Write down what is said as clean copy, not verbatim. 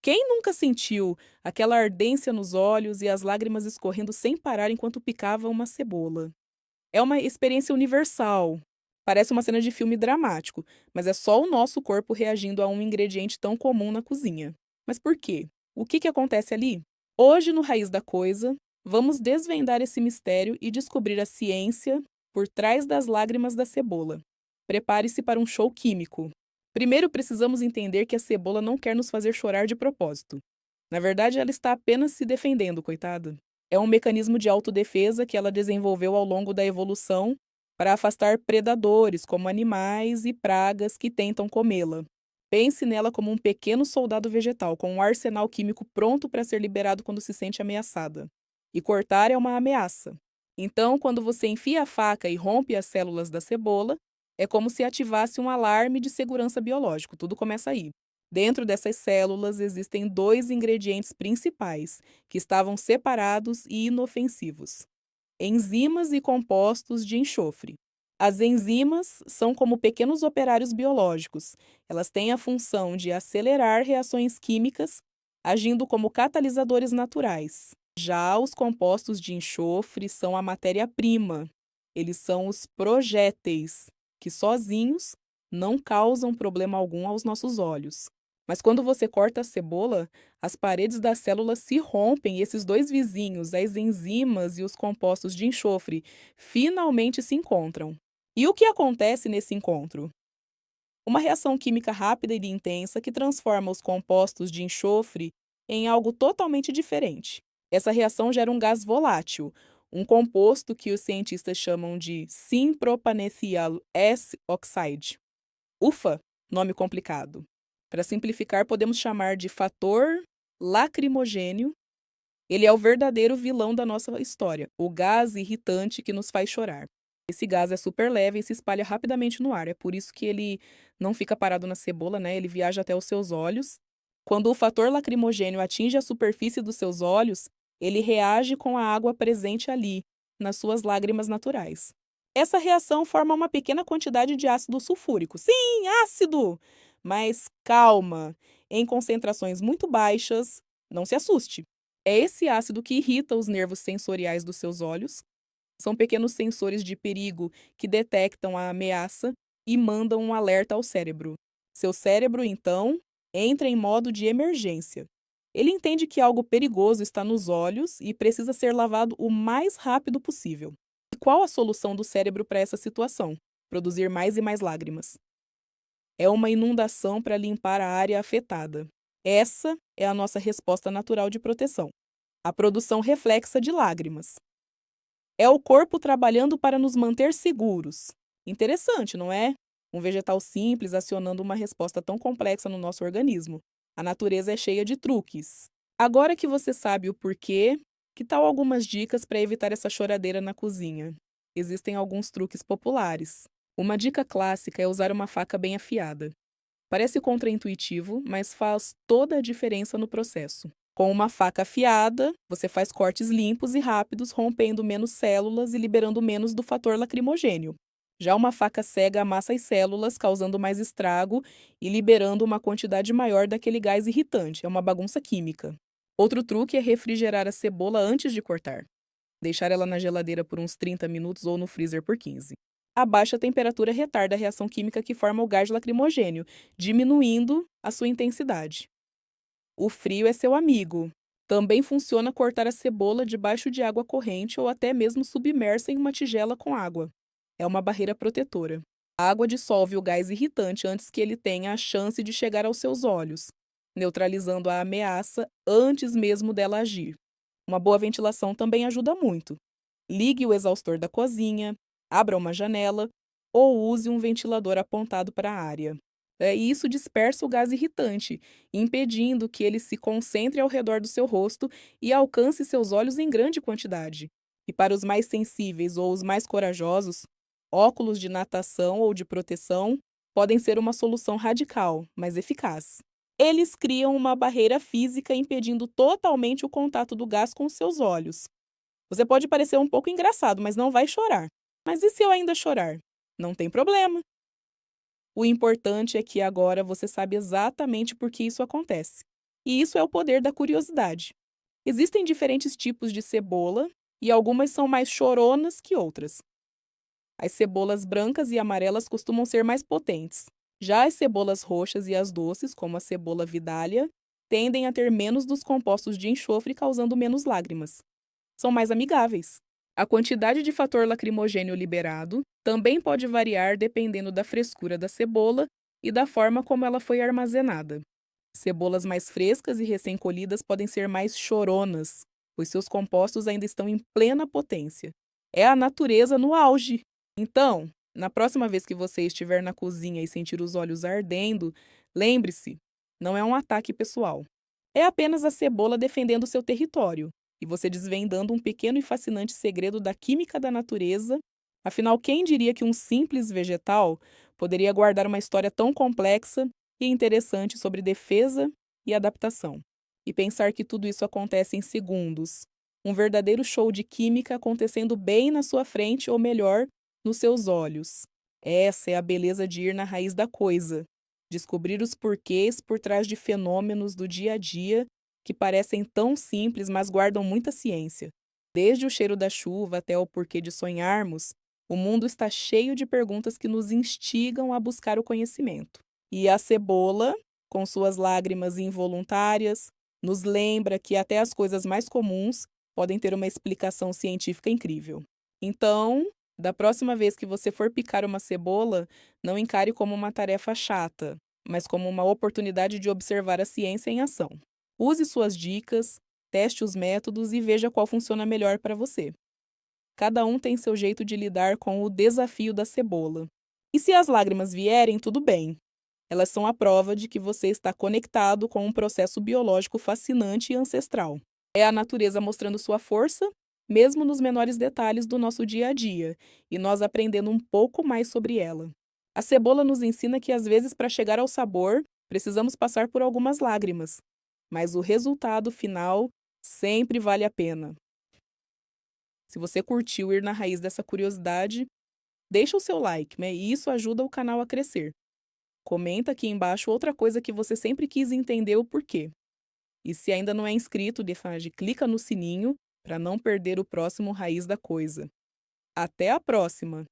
Quem nunca sentiu aquela ardência nos olhos e as lágrimas escorrendo sem parar enquanto picava uma cebola? É uma experiência universal. Parece uma cena de filme dramático, mas é só o nosso corpo reagindo a um ingrediente tão comum na cozinha. Mas por quê? O que acontece ali? Hoje, no Raiz da Coisa, vamos desvendar esse mistério e descobrir a ciência por trás das lágrimas da cebola. Prepare-se para um show químico. Primeiro, precisamos entender que a cebola não quer nos fazer chorar de propósito. Na verdade, ela está apenas se defendendo, coitada. É um mecanismo de autodefesa que ela desenvolveu ao longo da evolução para afastar predadores, como animais e pragas que tentam comê-la. Pense nela como um pequeno soldado vegetal com um arsenal químico pronto para ser liberado quando se sente ameaçada. E cortar é uma ameaça. Então, quando você enfia a faca e rompe as células da cebola, é como se ativasse um alarme de segurança biológico. Tudo começa aí. Dentro dessas células existem dois ingredientes principais, que estavam separados e inofensivos: enzimas e compostos de enxofre. As enzimas são como pequenos operários biológicos. Elas têm a função de acelerar reações químicas, agindo como catalisadores naturais. Já os compostos de enxofre são a matéria-prima. Eles são os projéteis, que sozinhos não causam problema algum aos nossos olhos. Mas quando você corta a cebola, as paredes das células se rompem e esses dois vizinhos, as enzimas e os compostos de enxofre, finalmente se encontram. E o que acontece nesse encontro? Uma reação química rápida e intensa que transforma os compostos de enxofre em algo totalmente diferente. Essa reação gera um gás volátil, um composto que os cientistas chamam de synpropanethial S-oxide. Ufa, nome complicado. Para simplificar, podemos chamar de fator lacrimogênio. Ele é o verdadeiro vilão da nossa história, o gás irritante que nos faz chorar. Esse gás é super leve e se espalha rapidamente no ar, é por isso que ele não fica parado na cebola, né? Ele viaja até os seus olhos. Quando o fator lacrimogênio atinge a superfície dos seus olhos, ele reage com a água presente ali, nas suas lágrimas naturais. Essa reação forma uma pequena quantidade de ácido sulfúrico. Sim, ácido! Mas calma, em concentrações muito baixas, não se assuste. É esse ácido que irrita os nervos sensoriais dos seus olhos. São pequenos sensores de perigo que detectam a ameaça e mandam um alerta ao cérebro. Seu cérebro, então, entra em modo de emergência. Ele entende que algo perigoso está nos olhos e precisa ser lavado o mais rápido possível. E qual a solução do cérebro para essa situação? Produzir mais e mais lágrimas. É uma inundação para limpar a área afetada. Essa é a nossa resposta natural de proteção. A produção reflexa de lágrimas. É o corpo trabalhando para nos manter seguros. Interessante, não é? Um vegetal simples acionando uma resposta tão complexa no nosso organismo. A natureza é cheia de truques. Agora que você sabe o porquê, que tal algumas dicas para evitar essa choradeira na cozinha? Existem alguns truques populares. Uma dica clássica é usar uma faca bem afiada. Parece contraintuitivo, mas faz toda a diferença no processo. Com uma faca afiada, você faz cortes limpos e rápidos, rompendo menos células e liberando menos do fator lacrimogênio. Já uma faca cega amassa as células, causando mais estrago e liberando uma quantidade maior daquele gás irritante. É uma bagunça química. Outro truque é refrigerar a cebola antes de cortar. Deixar ela na geladeira por uns 30 minutos ou no freezer por 15. A baixa temperatura retarda a reação química que forma o gás lacrimogênio, diminuindo a sua intensidade. O frio é seu amigo. Também funciona cortar a cebola debaixo de água corrente ou até mesmo submersa em uma tigela com água. É uma barreira protetora. A água dissolve o gás irritante antes que ele tenha a chance de chegar aos seus olhos, neutralizando a ameaça antes mesmo dela agir. Uma boa ventilação também ajuda muito. Ligue o exaustor da cozinha, abra uma janela ou use um ventilador apontado para a área. E isso dispersa o gás irritante, impedindo que ele se concentre ao redor do seu rosto e alcance seus olhos em grande quantidade. E para os mais sensíveis ou os mais corajosos, óculos de natação ou de proteção podem ser uma solução radical, mas eficaz. Eles criam uma barreira física impedindo totalmente o contato do gás com os seus olhos. Você pode parecer um pouco engraçado, mas não vai chorar. Mas e se eu ainda chorar? Não tem problema. O importante é que agora você sabe exatamente por que isso acontece. E isso é o poder da curiosidade. Existem diferentes tipos de cebola e algumas são mais choronas que outras. As cebolas brancas e amarelas costumam ser mais potentes. Já as cebolas roxas e as doces, como a cebola vidália, tendem a ter menos dos compostos de enxofre, causando menos lágrimas. São mais amigáveis. A quantidade de fator lacrimogênio liberado também pode variar dependendo da frescura da cebola e da forma como ela foi armazenada. Cebolas mais frescas e recém-colhidas podem ser mais choronas, pois seus compostos ainda estão em plena potência. É a natureza no auge. Então, na próxima vez que você estiver na cozinha e sentir os olhos ardendo, lembre-se, não é um ataque pessoal. É apenas a cebola defendendo seu território e você desvendando um pequeno e fascinante segredo da química da natureza. Afinal, quem diria que um simples vegetal poderia guardar uma história tão complexa e interessante sobre defesa e adaptação? E pensar que tudo isso acontece em segundos. Um verdadeiro show de química acontecendo bem na sua frente, ou melhor, nos seus olhos. Essa é a beleza de ir na raiz da coisa. Descobrir os porquês por trás de fenômenos do dia a dia que parecem tão simples, mas guardam muita ciência. Desde o cheiro da chuva até o porquê de sonharmos, o mundo está cheio de perguntas que nos instigam a buscar o conhecimento. E a cebola, com suas lágrimas involuntárias, nos lembra que até as coisas mais comuns podem ter uma explicação científica incrível. Então, da próxima vez que você for picar uma cebola, não encare como uma tarefa chata, mas como uma oportunidade de observar a ciência em ação. Use suas dicas, teste os métodos e veja qual funciona melhor para você. Cada um tem seu jeito de lidar com o desafio da cebola. E se as lágrimas vierem, tudo bem. Elas são a prova de que você está conectado com um processo biológico fascinante e ancestral. É a natureza mostrando sua força, mesmo nos menores detalhes do nosso dia a dia, e nós aprendendo um pouco mais sobre ela. A cebola nos ensina que, às vezes, para chegar ao sabor, precisamos passar por algumas lágrimas, mas o resultado final sempre vale a pena. Se você curtiu ir na raiz dessa curiosidade, deixa o seu like, né? E isso ajuda o canal a crescer. Comenta aqui embaixo outra coisa que você sempre quis entender o porquê. E se ainda não é inscrito, clica no sininho para não perder o próximo Raiz da Coisa. Até a próxima!